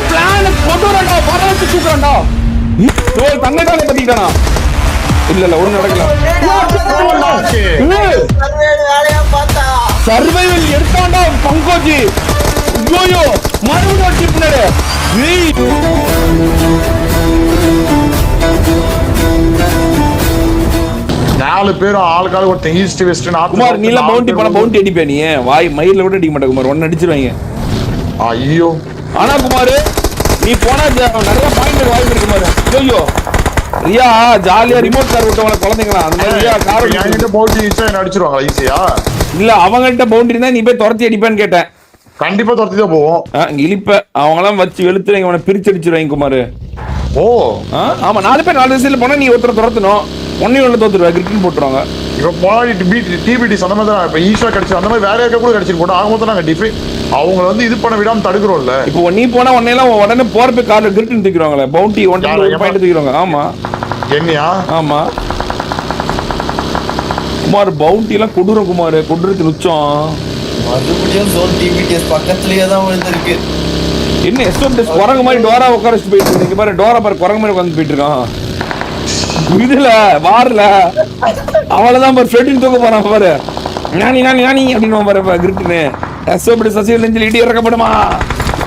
Plan கொண்டுறடா வர வச்சு தூக்குறடா toll தங்கடானே பத்திட்டானா இல்ல ஒண்ணு நடக்கல சர்வைவல் எடுத்தாண்டா பங்கோஜி ஐயோ மறுபடியும் டிப்னரு நாலு பேரும் ஆளுக்கால ஒருத்தன் ஈஸ்ட் வெஸ்ட் குமார் நீல பவுண்டி பண்ண பவுண்டி அடிப்பே நீ வாய் மயில கூட அடிக்க மாட்டே குமார் ஒன்னு அடிச்சிருவாங்க ஐயோ ஆனா குமார் நீ போனா நிறைய பாயிண்ட் வாய்ப்பு இருக்கு குமார் ஐயோ ரியா ஜாலியா ரிமோட் கார் விட்டவங்க குழந்தைங்களா அந்த மாதிரி ரியா கார் என்கிட்ட பவுண்டி ஈஸியா என்ன அடிச்சிருவாங்க ஈஸியா இல்ல அவங்கள்ட்ட பவுண்டரி இருந்தா நீ போய் துரத்தி அடிப்பேன்னு கேட்டேன் கண்டிப்பா துரத்தி தான் போவோம் இழிப்ப அவங்களாம் வச்சு வெளுத்துறீங்க அவனை பிரிச்சு அடிச்சிருவாங்க குமார் ஓ ஆமா 4 பேர் 4 திசையில போனா நீ ஒருத்தர் துரத்தணும் ஒன்னே ஒண்ணு தோத்துருவா கிரிக்கெட் போட்டுருவாங்க இப்ப போராடி டிபிடிஸ் அந்த மாதிரி தான் இப்ப ஈஸியா கிடைச்சு அந்த மாதிரி வேற யாருக்கா கூட கிடைச்சிட்டு போட்டோம் ஆக மொத்தம் நாங்க டிஃபை அவங்க வந்து இது பண்ண விடாம தடுக்கிறோம்ல இப்போ நீ போனா உடனே உடனே போறப்ப கார்ல கிரிக்கெட் தூக்கிடுவாங்களே பவுண்டி 1 பாயிண்ட் தூக்கிடுவாங்க ஆமா என்னையா ஆமா குமார் பவுண்டி எல்லாம் கொடூரம் குமார் கொடூரத்து உச்சம் மறுபடியும் ஜோன் டிபிடிஎஸ் பக்கத்துலயே தான் விழுந்திருக்கு என்ன எஸ்டோபிஎஸ் குரங்கு மாதிரி டோரா உட்கார வச்சு போயிட்டு இருக்கு பாரு டோரா பாரு குரங்கு மாதிரி உட்காந்து போயிட்டு இருக்கான் இதுல வாரல அவளதான் பாரு ஃபெட்டின் தூக்க போறான் பாரு ஞானி ஞானி ஞானி அப்படின்னு பாரு கிரிட்டுன்னு எஸ்டோபிஎஸ் சசிகள் நெஞ்சில் இடி இறக்கப்படுமா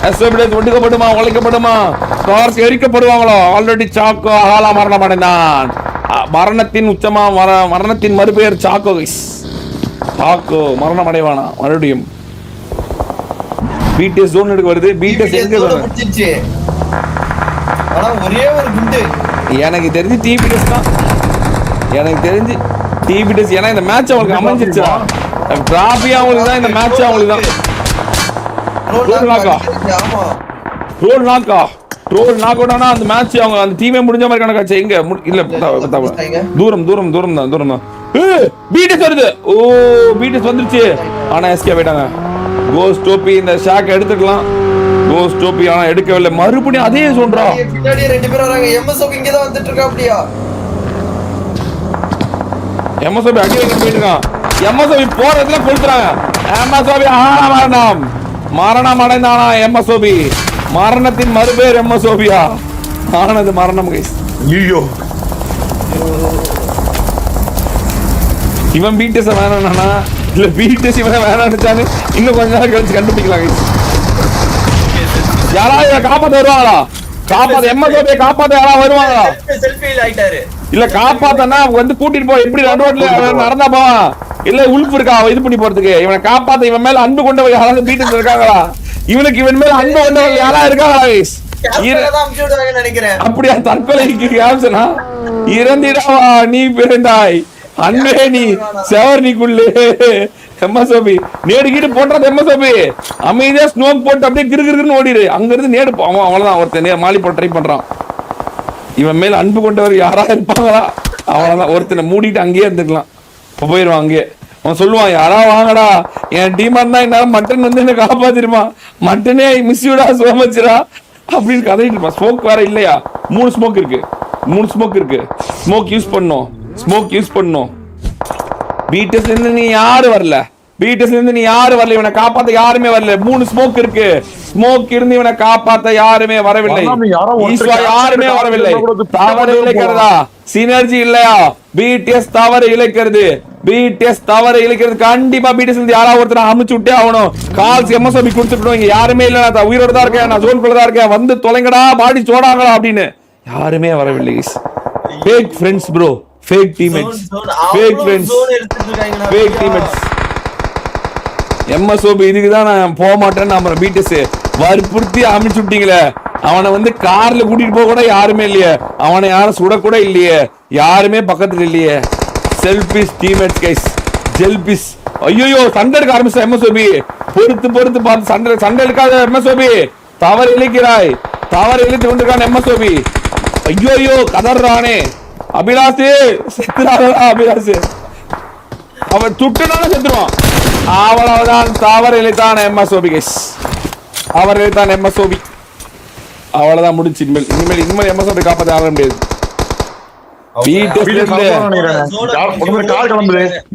எஸ்டோபிஎஸ் ஒடுக்கப்படுமா உழைக்கப்படுமா ஸ்டார்ஸ் எரிக்கப்படுவாங்களோ ஆல்ரெடி சாக்கோ ஆளா மரணம் அடைந்தான் மரணத்தின் உச்சமா மரணத்தின் மறுபெயர் சாக்கோ சாக்கோ மரணம் அடைவானா மறுபடியும் பிடிஎஸ் ஜோன் எடுக்க வருது பிடிஎஸ் எங்க வருது ஆனா ஒரே ஒரு குண்டு எனக்கு தெரிஞ்சு டிபிடிஎஸ் தான் எனக்கு தெரிஞ்சு டிபிடிஎஸ் ஏன்னா இந்த மேட்ச் அவங்களுக்கு அமைஞ்சிருச்சுடா டிராபியா அவங்களுக்கு தான் இந்த மேட்ச் அவங்களுக்கு தான் ரோல் நாக்கா ரோல் நாக்கா ரோல் நாக் அவுட் ஆனா அந்த மேட்ச் அவங்க அந்த டீமே முடிஞ்ச மாதிரி கணக்காச்சு எங்க இல்ல தூரம் தூரம் தூரம் தான் தூரம் தான் பிடிஎஸ் வருது ஓ பிடிஎஸ் வந்துருச்சு ஆனா எஸ்கே போயிட்டாங்க கோஸ்ட் டோப்பி இந்த ஷாக் எடுத்துக்கலாம் கோஸ்ட் டோப்பி ஆனா எடுக்கவில்லை மறுபடியும் அதே சொல்றா பின்னாடி ரெண்டு பேர் வராங்க எம்எஸ்ஓபி இங்க தான் வந்துட்டு இருக்கா அப்படியே எம்எஸ்ஓபி அடி வைக்க போயிட்டு இருக்கான் எம்எஸ்ஓபி போறதுல கொளுத்துறாங்க எம்எஸ்ஓபி மரணம் அடைந்தானா எம்எஸ்ஓபி மரணத்தின் மறுபேர் எம்எஸ்ஓபியா ஆனது மரணம் கைஸ் ஐயோ இவன் பிடிஎஸ் வேணானா இல்ல பிடிஎஸ் இவன் வேணான்னு இன்னும் கொஞ்ச நேரம் கழிச்சு கண்டுபிடிக்கலாம் கைஸ் யாராவது காப்பாத்த வருவாங்களா காப்பாத்த எம்எஸ்ஓபியை காப்பாத்த யாராவது வருவாங்களா இல்ல காப்பாத்தனா வந்து கூட்டிட்டு போ எப்படி ரோட்ல நடந்தா போவான் இல்ல உல்ஃப் இருக்கா இது பண்ணி போறதுக்கு இவனை காப்பாத்த இவன் மேல அன்பு கொண்டவங்க யாராவது பிடிஎஸ் இருக்காங்களா இவனுக்கு இவன் மேல அன்பு கொண்டவங்க யாராவது இருக்காங்களா கைஸ் அப்படியா தற்கொலைக்கு ஆப்ஷனா இறந்திடாவா நீ பிறந்தாய் அன்பே நீ செவர்னிக்குள்ளே எம்எஸ்ஓபி நேடு கீடு போடுறது எம்எஸ்ஓபி அமைதியா ஸ்னோக் போட்டு அப்படியே கிருகிருன்னு ஓடிடு அங்க இருந்து நேடு அவன் அவ்வளவுதான் ஒருத்தன் மாலி போட்டு ட்ரை பண்றான் இவன் மேல அன்பு கொண்டவர் யாரா இருப்பாங்களா அவ்வளவுதான் ஒருத்தனை மூடிட்டு அங்கேயே இருந்துக்கலாம் போயிடுவான் அங்கேயே அவன் சொல்லுவான் யாரா வாங்கடா என் டீமா இருந்தா என்ன மட்டன் வந்து என்ன காப்பாத்திருமா மட்டனே மிஸ்யூடா சோமச்சுடா அப்படின்னு கதைட்டு இருப்பான் ஸ்மோக் வேற இல்லையா 3 ஸ்மோக் இருக்கு 3 ஸ்மோக் இருக்கு ஸ்மோக் யூஸ் பண்ணும் பிடிஎஸ்ல இருந்து நீ யாரும் வரல பிடிஎஸ்ல இருந்து நீ யாரும் வரல இவனை காப்பாத்த யாருமே வரல 3 ஸ்மோக் இருக்கு ஸ்மோக் இருந்து இவனை காப்பாத்த யாருமே வரவில்லை ஈஸ்வா யாருமே வரவில்லை தவறு இழைக்கிறதா சினர்ஜி இல்லையா பிடிஎஸ் தவறு இழைக்கிறது கண்டிப்பா பிடிஎஸ் இருந்து யாராவது ஒருத்தர் அமுச்சு விட்டே ஆகணும் கால்ஸ் எம்எஸ்ஓபி கொடுத்துட்டோம் இங்க யாருமே இல்ல நான் உயிரோட தான் இருக்கேன் நான் ஜோன்குள்ள தான் இருக்கேன் வந்து தொலைங்கடா பாடி சோடாங்களா அப்படின்னு யாருமே வரவில்லை fake friends bro fake teammates fake friends fake teammates MSOB இதுக்கு தான் நான் போக மாட்டேன்னு நம்ம பிடிஎஸ் வற்புறுத்தி அமிச்சு விட்டீங்களே அவனை வந்து கார்ல கூட்டிட்டு போக கூட யாருமே இல்லையே அவனை யாரும் சுட கூட இல்லையே யாருமே பக்கத்துல இல்லையே செல்ஃபிஷ் டீம்மேட்ஸ் கைஸ் செல்ஃபிஷ் ஐயோ சண்டை எடுக்க ஆரம்பிச்ச MSOB பொறுத்து பார்த்து சண்டை எடுக்காத MSOB தவறு இழைக்கிறாய் தவறு இழைத்து கொண்டிருக்கான் MSOB ஐயோ கதறானே அபிலாஷ் செத்துறாரா அபிலாஷ் அவன் துட்டுனால செத்துருவான் அவ்வளவுதான் தவறு இழைத்தான் MSOB கைஸ் அவர் இழைத்தான் MSOB அவ்வளவுதான் முடிச்சு இனிமேல் MSOB காப்பாற்ற ஆக முடியாது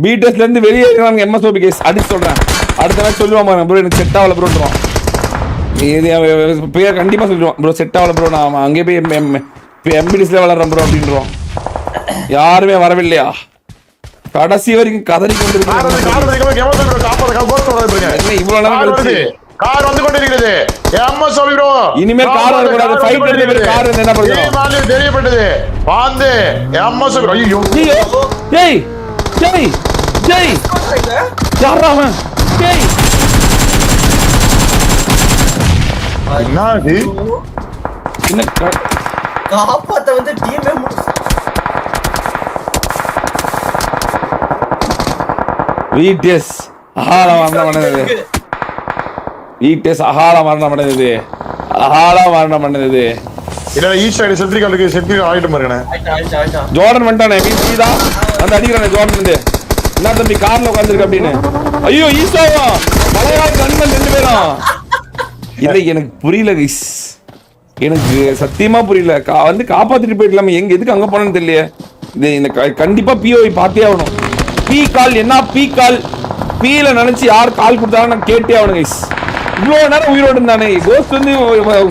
பிடிஎஸ்ல இருந்து வெளியே MSOB கேஸ் அடிச்சு சொல்றேன் அடுத்த மேட்ச் சொல்லுவாங்க ப்ரோ எனக்கு செட் ஆகல ப்ரோன்றான் இது பேர் கண்டிப்பா சொல்லிடுவோம் ப்ரோ, செட் ஆகல ப்ரோ, நான் அங்கே போய் எம்பிடிஸ்ல வளர்றேன் ப்ரோ அப்படின்றோம். யாருமே வரவில்லையா கடைசி வரைக்கும் கதறி கொண்டு இவ்வளவு நேரம் கார் வந்து கொண்டிருக்கிறது. எம்எஸ்ஓபி ப்ரோ இனிமேல் கார் வரக்கூடாது, ஃபைட் எடுத்து கார் என்ன பண்ணுறது தெரியப்பட்டது. வந்து எம்எஸ்ஓபி ப்ரோ. ஐயோ டேய் டேய் டேய் யாரா அவன்? டேய் என்னது என்ன காப்பாத்த வந்து டீமே வீட்டஸ் அகால மரணம் அடைந்தது. வீட்டஸ் அகால மரணம் அடைந்தது. அகால மரணம் அடைந்தது. இல்ல ஈஸ்ட் சைடு சென்ட்ரிகலுக்கு சென்ட்ரிகல் ஆயிட்டு இருக்கனே. ஜோர்டன் வந்துட்டானே வீட்டா வந்து அடிக்கறானே ஜோர்டன் வந்து. என்ன தம்பி கார்ல உட்கார்ந்திருக்க அப்படினு. ஐயோ ஈசாவா மலையாள நண்பன் ரெண்டு பேரும். இல்ல எனக்கு புரியல கைஸ், எனக்கு சத்தியமா புரியல. வந்து காப்பாத்திட்டு போயிடலாமே, எங்க எதுக்கு அங்க போனேன்னு தெரியல. இது இந்த கண்டிப்பா பிஓவி பார்த்தே ஆகணும். பி கால் என்ன பி கால் பீல நினைச்சு யார் கால் கொடுத்தாலும் நான் கேட்டே ஆகணும் கைஸ். இவ்வளோ நேரம் உயிரோடு இருந்தானே கோஸ்ட் வந்து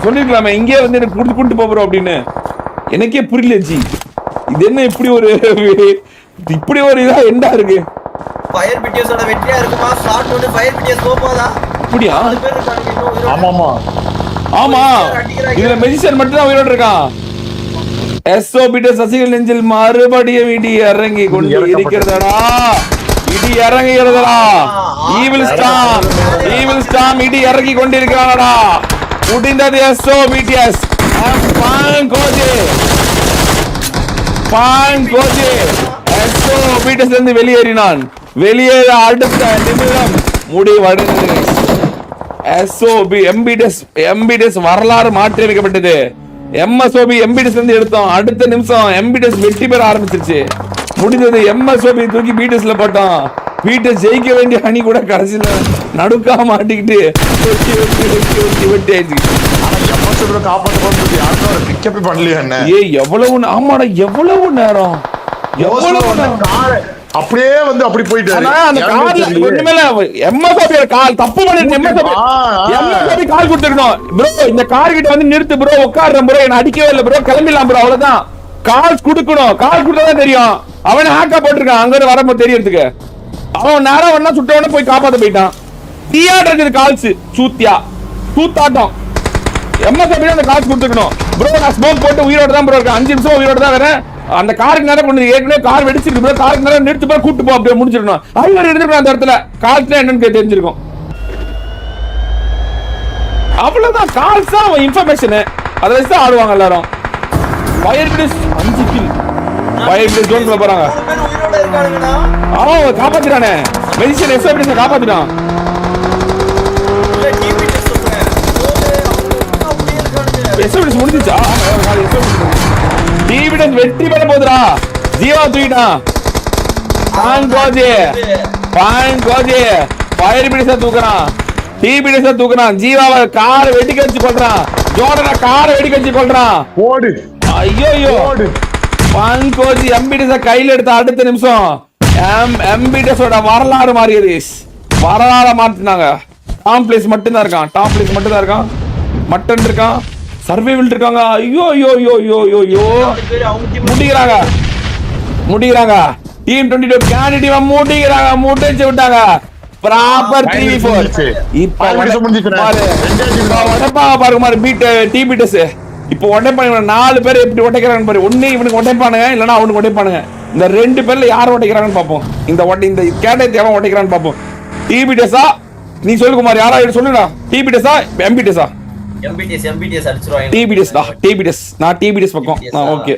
சொல்லிருக்கலாமே இங்கே வந்து எனக்கு கூட்டு போறோம் அப்படின்னு. எனக்கே புரியல ஜி, இது என்ன இப்படி ஒரு இதா எண்டா இருக்கு. ஃபயர் பிடிஎஸோட வெற்றியா இருக்குமா? ஷாட் வந்து ஃபயர் பிடிஎஸ் போபாதா? அப்படியா? ஆமா ஆமா ஆமா, இதுல மெஜிஷியன் மட்டும் தான் உயிரோடு இருக்கான். எஸ்ஓபிட்ட சசிகல் நெஞ்சில் மறுபடியும் இடி இறங்கி கொண்டு இருக்கிறதடா. இடி இறங்குகிறதடா. ஈவில் ஸ்டாம் இடி இறங்கி கொண்டிருக்கிறானடா. முடிந்தது எஸ்ஓபிடிஎஸ். எஸ்ஓபிடிஎஸ் இருந்து வெளியேறினான். வெளியேற அடுத்த நிமிடம் முடிவடைந்தது. எஸ்ஓபி எம்பிடிஎஸ் வரலாறு மாற்றி அமைக்கப்பட்டது. எம்எஸ்ஓபி எம்பிடிஎஸ் இருந்து எடுத்தோம். அடுத்த நிமிஷம் எம்பிடிஎஸ் வெற்றி பெற ஆரம்பிச்சிருச்சு. முடிந்தது. எம்எஸ்ஓபி தூக்கி பிடிஎஸ்ல போட்டோம். பிடிஎஸ் ஜெயிக்க வேண்டிய அணி கூட கடைசியில நடுக்கா மாட்டிக்கிட்டு வெட்டி ஆயிடுச்சு. எவ்வளவு ஆமாடா, எவ்வளவு நேரம் அப்படியே வந்து அப்படி போயிட்டு கால் தப்பு பண்ணி கால் கொடுத்துருக்கணும் ப்ரோ. இந்த கார் கிட்ட வந்து நிறுத்து ப்ரோ, உட்கார்றேன் ப்ரோ, என்ன அடிக்கவே இல்லை ப்ரோ, கிளம்பிடலாம் ப்ரோ, அவ்வளவுதான். கால் கொடுக்கணும், கால் கொடுத்தாதான் தெரியும். அவனை ஹேக்கா போட்டிருக்கான் அங்க இருந்து வரும்போது தெரியறதுக்கு. அவன் நேரம் வேணா சுட்டவன போய் காப்பாத்த போயிட்டான். தீயாட்ட இருக்குது கால்ஸ் தூத்தாட்டம். எம்எஸ்ஓபி அந்த கால்ஸ் கொடுத்துக்கணும் ப்ரோ. நான் ஸ்மோக் போட்டு உயிரோட தான் ப்ரோ இருக்கேன். 5 நிமிஷம் உயிரோட தான் வரேன். அந்த காருக்கு நேரம் கொண்டு ஏற்கனவே கார் வெடிச்சிருக்கு ப்ரோ. காருக்கு நேரம் நிறுத்து போய் கூட்டு போ, அப்படியே முடிச்சிடணும். ஐவர் எடுத்துக்கணும் அந்த இடத்துல. கால்ஸ்னா என்னன்னு தெரிஞ்சிருக்கும். அவ்வளவுதான். கால்ஸ் தான் இன்ஃபர்மேஷன். அதை வச்சு தான் ஆடுவாங்க எல்லாரும். ஃபயர் பிடிஸ் 5 கில். ஃபயர் பிடிஸ் ஜோன்ல போறாங்க. அவன் காப்பாத்திட்டானே மெடிசன். எஸ்ஓபிடிஎஸ் காப்பாத்திட்டான். எஸ்ஓபிடிஎஸ் முடிஞ்சிச்சா? டிவிடன்ஸ் வெற்றி பெற போதுடா. ஜீவா தூக்கிட்டான். ஃபயர் பிடிஸ தூக்குறான். டிபிடிஸ தூக்குறான். ஜீவாவை காரை வெடிக்க வச்சு கொள்றான். ஜோர்டனை காரை வெடிக்க வச்சு கொள்றான். ஓடு. ஐயோ பாங்கோஜி எம்பிடிஸ கையில எடுத்த அடுத்த நிமிஷம் எம்பிடிஸோட வரலாறு மாறியது. வரலாறு மாத்தினாங்க. டாப் பிளேஸ் மட்டும் தான் இருக்கான். மட்டன் இருக்கான். சர்வைவல் இருக்காங்க. ஐயோ முடிக்கிறாங்க. டீம் 22 கேண்டிடேட் முடிக்கிறாங்க. முடிச்சு விட்டாங்க. Proper 3v4. இப்போ உடைப்பாங்க பாருங்க மாதிரி பீட் டிபிடிஎஸ். இப்போ உடைப்பானுங்க 4 பேர் எப்படி உடைக்கிறாங்கன்னு பாரு. ஒண்ணு இவனுக்கு உடைப்பானுங்க, இல்லனா அவனுக்கு உடைப்பானுங்க. இந்த 2 பேர்ல யார் உடைக்கிறாங்கன்னு பாப்போம். இந்த கேண்டிடேட் எவன் உடைக்கிறான்னு பாப்போம். டிபிடிஎஸ்ஸா நீ சொல்லு குமார், யாரா சொல்லுடா. டிபிடிஎஸ்ஸா எம்பிடிஎஸ்ஸா? எம்பிடிஎஸ் அடிச்சுறாங்க. டிபிடிஎஸ் நான் டிபிடிஎஸ் பக்கம். ஓகே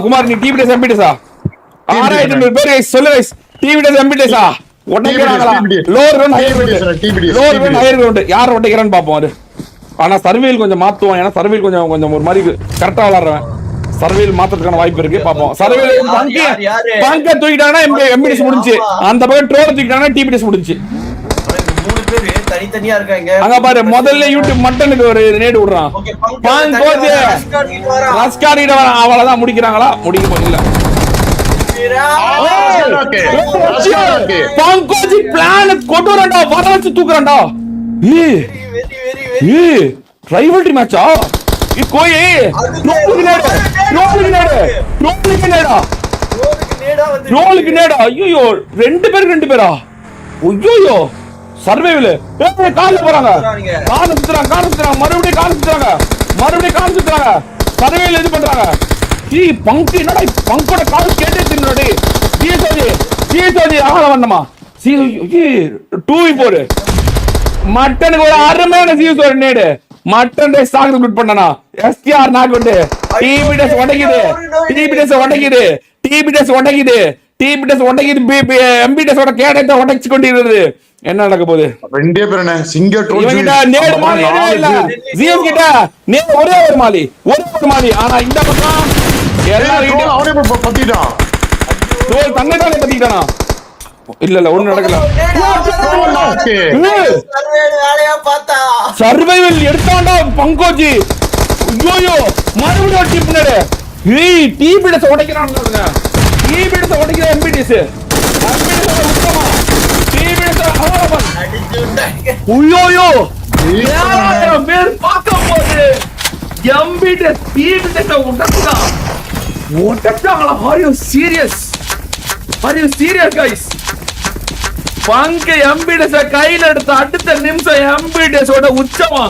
குமார் நீ டிபிடிஎஸ் எம்பிடிஎஸ்ஸா? 6000 பேர் சொல்லு गाइस. டிபிடிஎஸ் எம்பிடிஎஸ்ஸா உடைக்கிறாங்களா? லோர் ரன் ஹையர் கிரவுண்ட் யார் உடைக்கிறான்னு பாப்போம். அது ஆனா சர்வேல் கொஞ்சம் மாத்துவோம். ஏன்னா சர்வேல் கொஞ்சம் ஒரு மாதிரி கரெக்டா விளையாடுறேன். சர்வேல் மாத்துறதுக்கான வாய்ப்பு இருக்கு. பாப்போம். சர்வேல் பங்க தூக்கிட்டாங்கன்னா எம்பிடிஎஸ் முடிஞ்சு. அந்த பக்கம் ட்ரோல் தூக்கிட்டாங்கன்னா டிபிடிஎஸ் முடிஞ்சு. 3 பேர் தனித்தனியா இருக்காங்க. அங்க பாரு முதல்ல யூடியூப் மட்டனுக்கு ஒரு நேடு விடுறான். பாங்கோஜி ரஸ்காரிட வர அவளதான் முடிக்கிறாங்களா? முடிக்க முடியல. பாங்கோஜி பிளான் கொட்டுறான்டா, வர வச்சு தூக்குறான்டா. ஏய் ரைவல்ரி மேட்சா கோய் ரோலுக்கு நேடா ஐயோ ரெண்டு பேரா ஐயோ சர்வைவல் கால போறாங்க கால சுத்துறாங்க மறுபடியும் கால சுத்துறாங்க சர்வைவல் இது பண்றாங்க ஏய் பங்கு என்னடா பங்கோட கால் கேட்டே தின்னடா சிஎஸ்ஓஜி ஆள வந்தமா சிஎஸ்ஓஜி 2v4 மட்டனுக்கு ஒரு அருமையான சிஎஸ்ஓ நேடு மட்டன் ரைஸ் சாகுது குட் பண்ணனா எஸ்கேஆர் நாக் வந்து டிபிடஸ் உடைக்குது எம்பிடஸ் ஓட கேடட்ட உடைச்சு கொண்டிருக்கிறது என்ன நடக்க போகுது ரெண்டே பேர் என்ன சிங்கர் ட்ரோல் இவங்கிட்ட நேடு மாலி எதுவும் இல்ல ஜிஎம் கிட்ட நேடு ஒரே ஒரு மாலி ஆனா இந்த பக்கம் எல்லாரும் அவனே பத்திட்டான் ரோல் தன்னைத்தானே பத்திட்டானா இல்ல ஒண்ணு நடக்கல சர்வைவல் எடுத்தாண்டா பங்கோஜி ஐயோ மறுபடியும் டீம் பண்ணாரு ஏய் டிபிடஸ் உடைக்கறானுங்க டிபிடஸ் உடைக்கிற எம்பிடிஎஸ் உத்தமா டிபிடஸ் ஆவன் ஐயோ பேர் பாக்கும்போது எம்பிடிஎஸ் டிபிடஸ் உடைச்சாங்களா ஆர் யூ சீரியஸ் guys பங்க எம்பிடிஎஸ் கையில எடுத்த அடுத்த நிமிஷம் எம்பிடிஎஸ் ஓட உச்சமா